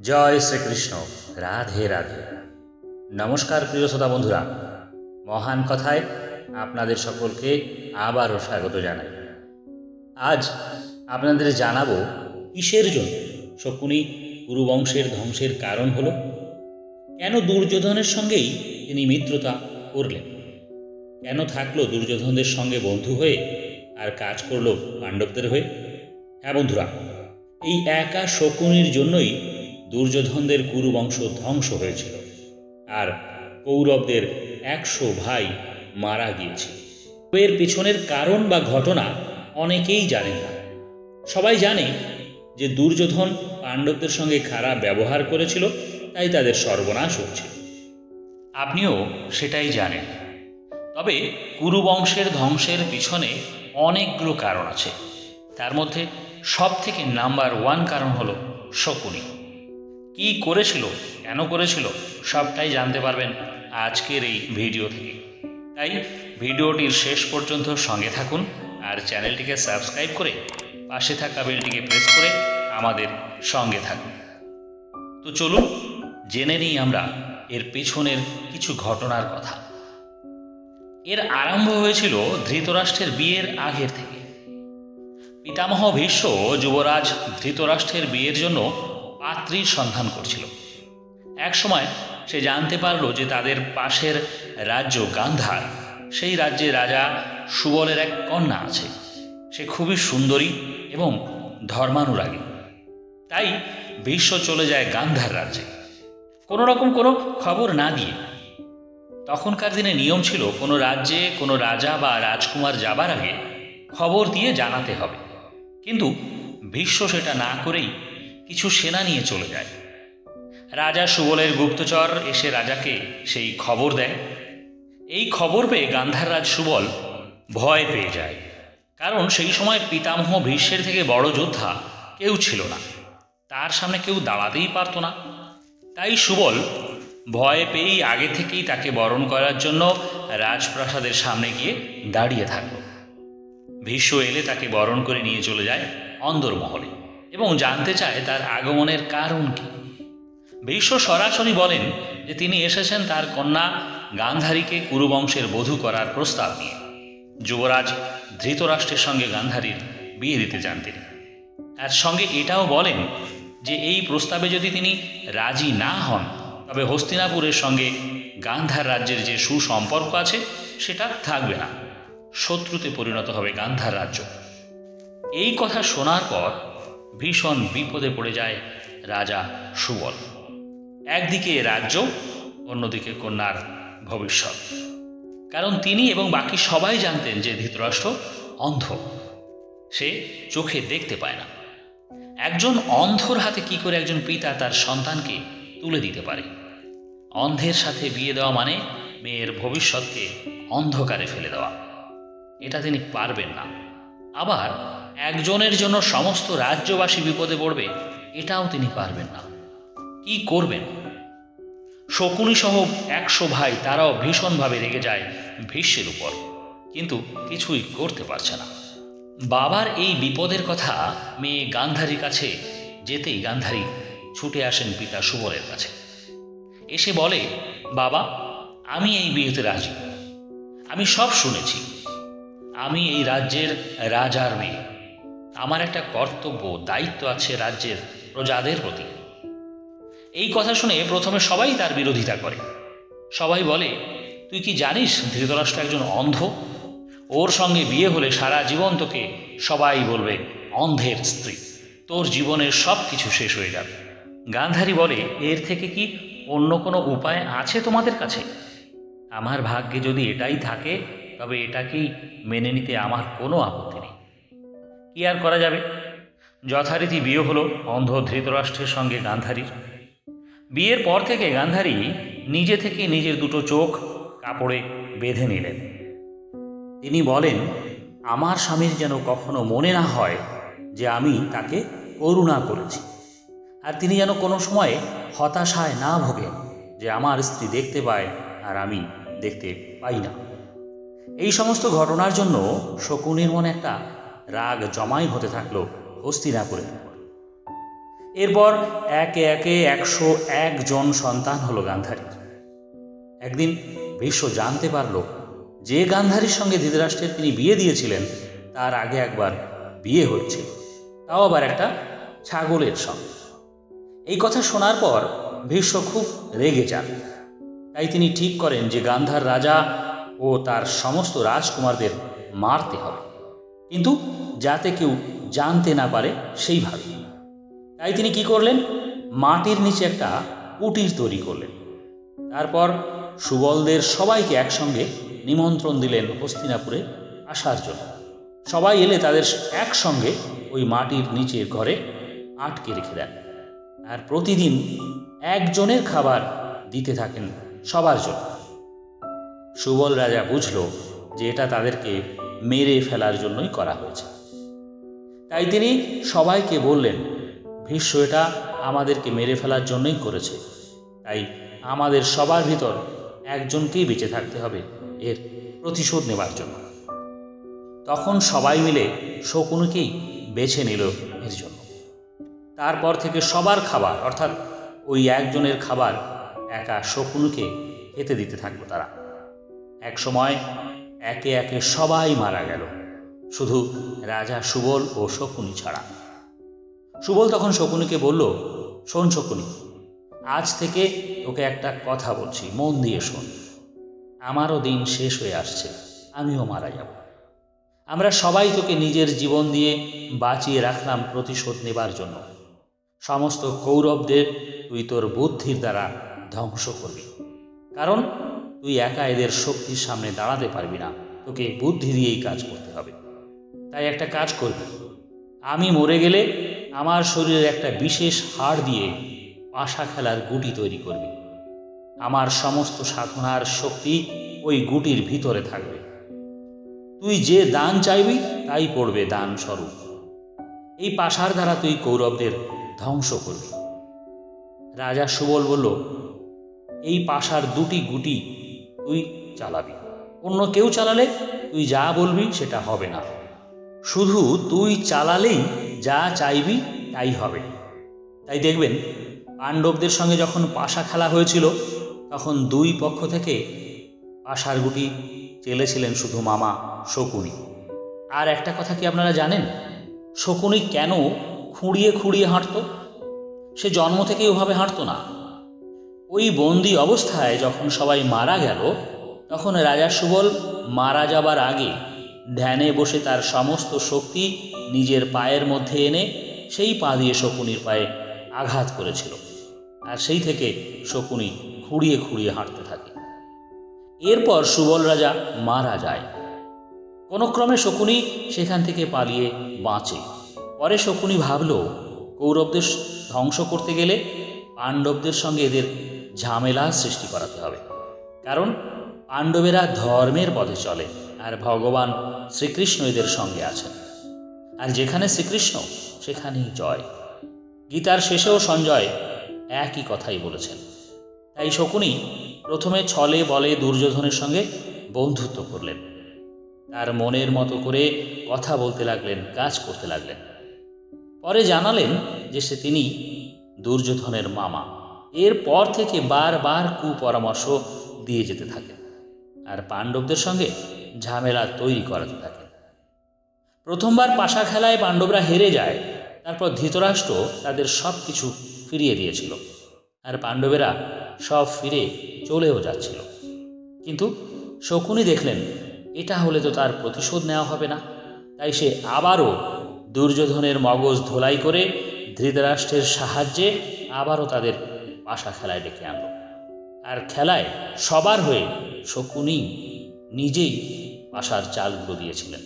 জয় শ্রীকৃষ্ণ। রাধে রাধে। নমস্কার প্রিয় শ্রোতা বন্ধুরা, মহান কথায় আপনাদের সকলকে আবারও স্বাগত জানাই। আজ আপনাদের জানাবো কিসের জন্য শকুনি কুরুবংশের ধ্বংসের কারণ হলো, কেন দুর্যোধনের সঙ্গেই তিনি মিত্রতা করলেন, কেন থাকলো দুর্যোধনদের সঙ্গে বন্ধু হয়ে আর কাজ করলো পাণ্ডবদের হয়ে। হ্যাঁ বন্ধুরা, এই একা শকুনির জন্যই দুর্যোধনদের কুরুবংশ ধ্বংস হয়েছিল আর কৌরবদের 100 ভাই মারা গিয়েছিল। এর পিছনের কারণ বা ঘটনা অনেকেই জানেন না। সবাই জানে যে দুর্যোধন পাণ্ডবদের সঙ্গে খারাপ ব্যবহার করেছিল, তাই তাদের সর্বনাশ হচ্ছে। আপনিও সেটাই জানেন। তবে কুরুবংশের ধ্বংসের পিছনে অনেকগুলো কারণ আছে। তার মধ্যে সব থেকে নাম্বার 1 কারণ হলো শকুনি। কি করেছিল, কেন করেছিল, সবটাই জানতে পারবেন আজকের এই ভিডিও থেকে। তাই ভিডিওটির শেষ পর্যন্ত সঙ্গে থাকুন আর চ্যানেলটিকে সাবস্ক্রাইব করে পাশে থাকা বেলটিকে প্রেস করে আমাদের সঙ্গে থাকুন। তো চলুন জেনে নিই আমরা এর পেছনের কিছু ঘটনার কথা। এর আরম্ভ হয়েছিল ধৃতরাষ্ট্রের বিয়ের আগের থেকে। পিতামহ ভীষ্ম যুবরাজ ধৃতরাষ্ট্রের বিয়ের জন্য পাত্রীর সন্ধান করছিল। এক সময় সে জানতে পারল যে তাদের পাশের রাজ্য গান্ধার, সেই রাজ্যে রাজা সুবলের এক কন্যা আছে। সে খুবই সুন্দরী এবং ধর্মানুরাগী। তাই ভীষ্ম চলে যায় গান্ধার রাজ্যে কোনো রকম কোনো খবর না দিয়ে। তখনকার দিনে নিয়ম ছিল কোনো রাজ্যে কোনো রাজা বা রাজকুমার যাবার আগে খবর দিয়ে জানাতে হবে, কিন্তু ভীষ্ম সেটা না করেই কিছু সেনা নিয়ে চলে যায়। রাজা সুবলের গুপ্তচর এসে রাজাকে সেই খবর দেয়। এই খবর পেয়ে গান্ধাররাজ সুবল ভয় পেয়ে যায়, কারণ সেই সময় পিতামহ ভীষ্মের থেকে বড় যোদ্ধা কেউ ছিল না, তার সামনে কেউ দাঁড়াতেই পারত না। তাই সুবল ভয় পেয়েই আগে থেকেই তাকে বরণ করার জন্য রাজপ্রাসাদের সামনে গিয়ে দাঁড়িয়ে থাকল। ভীষ্ম এলে তাকে বরণ করে নিয়ে চলে যায় অন্দরমহলে এবং জানতে চায় তার আগমনের কারণ কি। ভীষ্ম সরাসরি বলেন যে তিনি এসেছেন তার কন্যা গান্ধারীকে কুরুবংশের বধূ করার প্রস্তাব নিয়ে। যুবরাজ ধৃতরাষ্ট্রের সঙ্গে গান্ধারীর বিয়ে দিতে চান তিনি। আর সঙ্গে এটাও বলেন যে এই প্রস্তাবে যদি তিনি রাজি না হন, তবে হস্তিনাপুরের সঙ্গে গান্ধার রাজ্যের যে সুসম্পর্ক আছে সেটা থাকবে না, শত্রুতে পরিণত হবে গান্ধার রাজ্য। এই কথা শোনার পর ভীষণ বিপদে পড়ে যায় রাজা সুবল। একদিকে রাজ্য, অন্যদিকে কন্যার ভবিষ্যৎ। কারণ তিনি এবং বাকি সবাই জানতেন যে ধৃতরাষ্ট্র অন্ধ, সে চোখে দেখতে পায় না। একজন অন্ধর হাতে কি করে একজন পিতা তার সন্তানকে তুলে দিতে পারে? অন্ধের সাথে বিয়ে দেওয়া মানে মেয়ের ভবিষ্যৎকে অন্ধকারে ফেলে দেওয়া। এটা তিনি পারবেন না। আবার একজনের জন্য সমস্ত রাজ্যবাসী বিপদে পড়বে, এটাও তিনি পারবেন না। কি করবেন? শকুনি সহ 100 ভাই তারাও ভীষণভাবে রেগে যায় ভীষ্মের উপর, কিন্তু কিছুই করতে পারছে না। বাবার এই বিপদের কথা মেয়ে গান্ধারীর কাছে যেতেই গান্ধারী ছুটে আসেন পিতা সুবলের কাছে। এসে বলে, বাবা, আমি এই বিয়েতে রাজি। আমি সব শুনেছি। আমি এই রাজ্যের রাজার মেয়ে। আমার একটা কর্তব্য, দায়িত্ব আছে রাজ্যের প্রজাদের প্রতি। এই কথা শুনে প্রথমে সবাই তার বিরোধিতা করে। সবাই বলে, তুই কি জানিস ধৃতরাষ্ট্র একজন অন্ধ? ওর সঙ্গে বিয়ে হলে সারা জীবন তোকে সবাই বলবে অন্ধের স্ত্রী, তোর জীবনের সব কিছু শেষ হয়ে যাবে। গান্ধারী বলে, এর থেকে কি অন্য কোনো উপায় আছে তোমাদের কাছে? আমার ভাগ্যে যদি এটাই থাকে, তবে এটাকেই মেনে নিতে আমার কোনো আপত্তি নেই। কি আর করা যাবে? যথারীতি বিয়ে হলো অন্ধ ধৃতরাষ্ট্রের সঙ্গে গান্ধারীর। বিয়ের পর থেকে গান্ধারী নিজে থেকে নিজের দুটো চোখ কাপড়ে বেঁধে নিলেন। তিনি বলেন, আমার স্বামীর যেন কখনো মনে না হয় যে আমি তাকে করুণা করেছি, আর তিনি যেন কোনো সময় হতাশায় না ভোগেন যে আমার স্ত্রী দেখতে পায় আর আমি দেখতে পাই না। এই সমস্ত ঘটনার জন্য শকুনির মনে একটা রাগ জমাই হতে থাকলো হস্তিনাপুরের উপর। এরপর একে একে 101 জন সন্তান হলো গান্ধারীর। একদিন ভীষ্ম জানতে পারল যে গান্ধারীর সঙ্গে ধৃতরাষ্ট্রের তিনি বিয়ে দিয়েছিলেন তার আগে একবার বিয়ে হয়েছিল, তাও আবার একটা ছাগলের সঙ্গে। এই কথা শোনার পর ভীষ্ম খুব রেগে যান। তাই তিনি ঠিক করেন যে গান্ধার রাজা ও তার সমস্ত রাজকুমারদের মারতে হবে, কিন্তু যাতে কেউ জানতে না পারে সেইভাবে। তাই তিনি কি করলেন, মাটির নিচে একটা কুটির তৈরি করলেন। তারপর সুবলদের সবাইকে একসঙ্গে নিমন্ত্রণ দিলেন হস্তিনাপুরে আসার জন্য। সবাই এলে তাদের একসঙ্গে ওই মাটির নিচের ঘরে আটকে রেখে দেন, আর প্রতিদিন একজনের খাবার দিতে থাকেন সবার জন্য। সুবল রাজা বুঝল যে এটা তাদেরকে মেরে ফেলার জন্যই করা হয়েছে। তাই তিনি সবাইকে বললেন, ভীষ্ম এটা আমাদেরকে মেরে ফেলার জন্যই করেছে, তাই আমাদের সবার ভিতর একজনকেই বেঁচে থাকতে হবে এর প্রতিশোধ নেবার জন্য। তখন সবাই মিলে শকুনিকেই বেছে নিল এর জন্য। তারপর থেকে সবার খাবার, অর্থাৎ ওই একজনের খাবার একা শকুনিকে খেতে দিতে থাকলো তারা। এক সময় একে একে সবাই মারা গেল, শুধু রাজা সুবল ও শকুনি ছাড়া। সুবল তখন শকুনিকে বলল, শোন শকুনি, আজ থেকে তোকে একটা কথা বলছি, মন দিয়ে শোন। আমারও দিন শেষ হয়ে আসছে, আমিও মারা যাব। আমরা সবাই তোকে নিজের জীবন দিয়ে বাঁচিয়ে রাখলাম প্রতিশোধ নেবার জন্য। সমস্ত কৌরবদের তুই তোর বুদ্ধির দ্বারা ধ্বংস করবি, কারণ তুই একা এদের শক্তির সামনে দাঁড়াতে পারবি না, তোকে বুদ্ধি দিয়েই কাজ করতে হবে। তাই একটা কাজ করবি, আমি মরে গেলে আমার শরীরের একটা বিশেষ হাড় দিয়ে পাশা খেলার গুটি তৈরি করবি। আমার সমস্ত সাধনার শক্তি ওই গুটির ভিতরে থাকবে। তুই যে দান চাইবি তাই পড়বে দান স্বরূপ। এই পাশার দ্বারা তুই কৌরবদের ধ্বংস করবি। রাজা সুবল বলল, এই পাশার দুটি গুটি তুই চালাবি, অন্য কেউ চালালে তুই যা বলবি সেটা হবে না, শুধু তুই চালালেই যা চাইবি তাই হবে। তাই দেখবেন পাণ্ডবদের সঙ্গে যখন পাশা খেলা হয়েছিল তখন দুই পক্ষ থেকে পাশার গুটি চেলেছিলেন শুধু মামা শকুনি। আর একটা কথা কি আপনারা জানেন, শকুনি কেন খুঁড়িয়ে খুঁড়িয়ে হাঁটত? সে জন্ম থেকে ওভাবে হাঁটত না। ওই বন্দি অবস্থায় যখন সবাই মারা গেল তখন রাজা সুবল মারা যাবার আগে ধ্যানে বসে তার সমস্ত শক্তি নিজের পায়ের মধ্যে এনে সেই পা দিয়ে শকুনির পায়ে আঘাত করেছিল, আর সেই থেকে শকুনি খুঁড়িয়ে খুঁড়িয়ে হাঁটতে থাকে। এরপর সুবল রাজা মারা যায়। কোনো ক্রমে শকুনি সেখান থেকে পালিয়ে বাঁচে। পরে শকুনি ভাবল, কৌরবদের ধ্বংস করতে গেলে পাণ্ডবদের সঙ্গে এদের ঝামেলা সৃষ্টি করাতে হবে, কারণ পাণ্ডবেরা ধর্মের পথে চলে আর ভগবান শ্রীকৃষ্ণ এদের সঙ্গে আছেন, আর যেখানে শ্রীকৃষ্ণ সেখানেই জয়। গীতার শেষেও সঞ্জয় একই কথাই বলেছেন। তাই শকুনি প্রথমে ছলে বলে দুর্যোধনের সঙ্গে বন্ধুত্ব করলেন, তার মনের মতো করে কথা বলতে লাগলেন, কাজ করতে লাগলেন। পরে জানালেন যে তিনি দুর্যোধনের মামা। এরপর থেকে বারবার কুপরামর্শ দিয়ে যেতে থাকেন আর পাণ্ডবদের সঙ্গে ঝামেলা তৈরি করাতে থাকেন। প্রথমবার পাশা খেলায় পাণ্ডবরা হেরে যায়, তারপর ধৃতরাষ্ট্র তাদের সব কিছু ফিরিয়ে দিয়েছিল আর পাণ্ডবেরা সব ফিরে চলেও যাচ্ছিল। কিন্তু শকুনি দেখলেন এটা হলে তো তার প্রতিশোধ নেওয়া হবে না, তাই সে আবারও দুর্যোধনের মগজ ধোলাই করে ধৃতরাষ্ট্রের সাহায্যে আবারও তাদের পাশা খেলায় ডেকে আনল। আর খেলায় সবার হয়ে শকুনি নিজেই পাশার চালগুলো দিয়েছিলেন,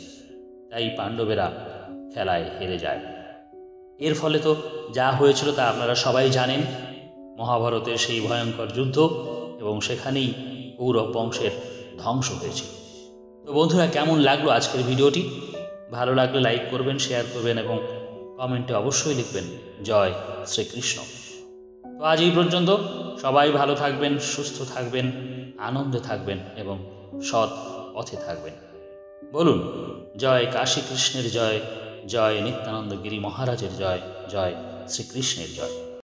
তাই পাণ্ডবেরা খেলায় হেরে যায়। এর ফলে তো যা হয়েছিল তা আপনারা সবাই জানেন, মহাভারতের সেই ভয়ঙ্কর যুদ্ধ, এবং সেখানেই কৌরব বংশের ধ্বংস হয়েছিল। তো বন্ধুরা, কেমন লাগলো আজকের ভিডিওটি? ভালো লাগলে লাইক করবেন, শেয়ার করবেন এবং কমেন্টে অবশ্যই লিখবেন জয় শ্রীকৃষ্ণ। তো আজ এই পর্যন্ত। সবাই ভালো থাকবেন, সুস্থ থাকবেন, আনন্দে থাকবেন এবং সৎ পথে থাকবেন। বলুন জয় কাশী কৃষ্ণের জয়, জয় নিত্যানন্দ গিরি মহারাজের জয়, জয় শ্রীকৃষ্ণের জয়।